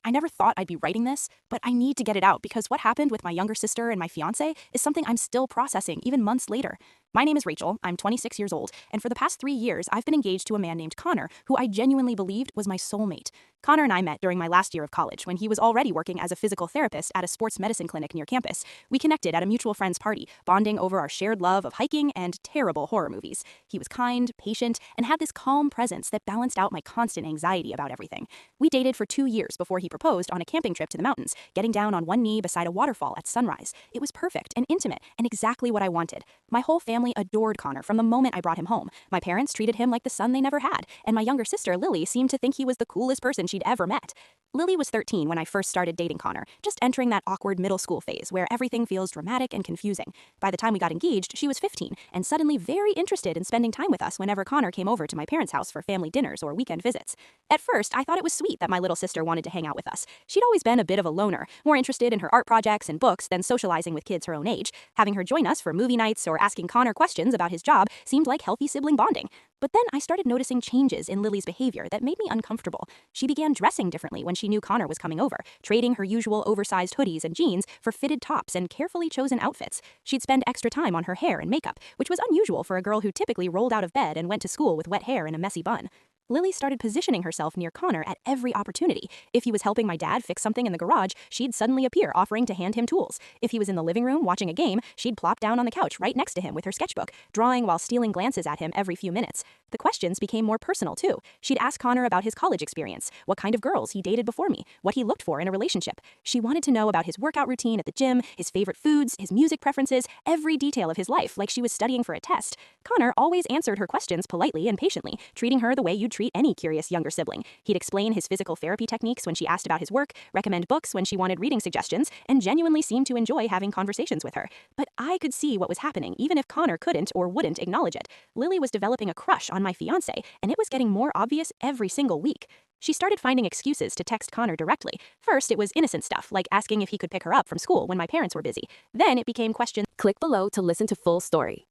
I never thought I'd be writing this, but I need to get it out because what happened with my younger sister and my fiance is something I'm still processing even months later. My name is Rachel, I'm 26 years old, and for the past 3 years, I've been engaged to a man named Connor, who I genuinely believed was my soulmate. Connor and I met during my last year of college when he was already working as a physical therapist at a sports medicine clinic near campus. We connected at a mutual friend's party, bonding over our shared love of hiking and terrible horror movies. He was kind, patient, and had this calm presence that balanced out my constant anxiety about everything. We dated for 2 years before he proposed on a camping trip to the mountains, getting down on one knee beside a waterfall at sunrise. It was perfect and intimate and exactly what I wanted. My whole family adored Connor from the moment I brought him home. My parents treated him like the son they never had, and my younger sister, Lily, seemed to think he was the coolest person she'd ever met. Lily was 13 when I first started dating Connor, just entering that awkward middle school phase where everything feels dramatic and confusing. By the time we got engaged, she was 15 and suddenly very interested in spending time with us whenever Connor came over to my parents' house for family dinners or weekend visits. At first, I thought it was sweet that my little sister wanted to hang out with us. She'd always been a bit of a loner, more interested in her art projects and books than socializing with kids her own age. Having her join us for movie nights or asking Connor questions about his job seemed like healthy sibling bonding. But then I started noticing changes in Lily's behavior that made me uncomfortable. She began dressing differently when she knew Connor was coming over, trading her usual oversized hoodies and jeans for fitted tops and carefully chosen outfits. She'd spend extra time on her hair and makeup, which was unusual for a girl who typically rolled out of bed and went to school with wet hair and a messy bun. Lily started positioning herself near Connor at every opportunity. If he was helping my dad fix something in the garage, she'd suddenly appear offering to hand him tools. If he was in the living room watching a game, she'd plop down on the couch right next to him with her sketchbook, drawing while stealing glances at him every few minutes. The questions became more personal too. She'd ask Connor about his college experience, what kind of girls he dated before me, what he looked for in a relationship. She wanted to know about his workout routine at the gym, his favorite foods, his music preferences, every detail of his life like she was studying for a test. Connor always answered her questions politely and patiently, treating her the way you'd treat any curious younger sibling. He'd explain his physical therapy techniques when she asked about his work, recommend books when she wanted reading suggestions, and genuinely seemed to enjoy having conversations with her. But I could see what was happening, even if Connor couldn't or wouldn't acknowledge it. Lily was developing a crush on my fiancé, and it was getting more obvious every single week. She started finding excuses to text Connor directly. First, it was innocent stuff, like asking if he could pick her up from school when my parents were busy. Then it became questions. Click below to listen to full story.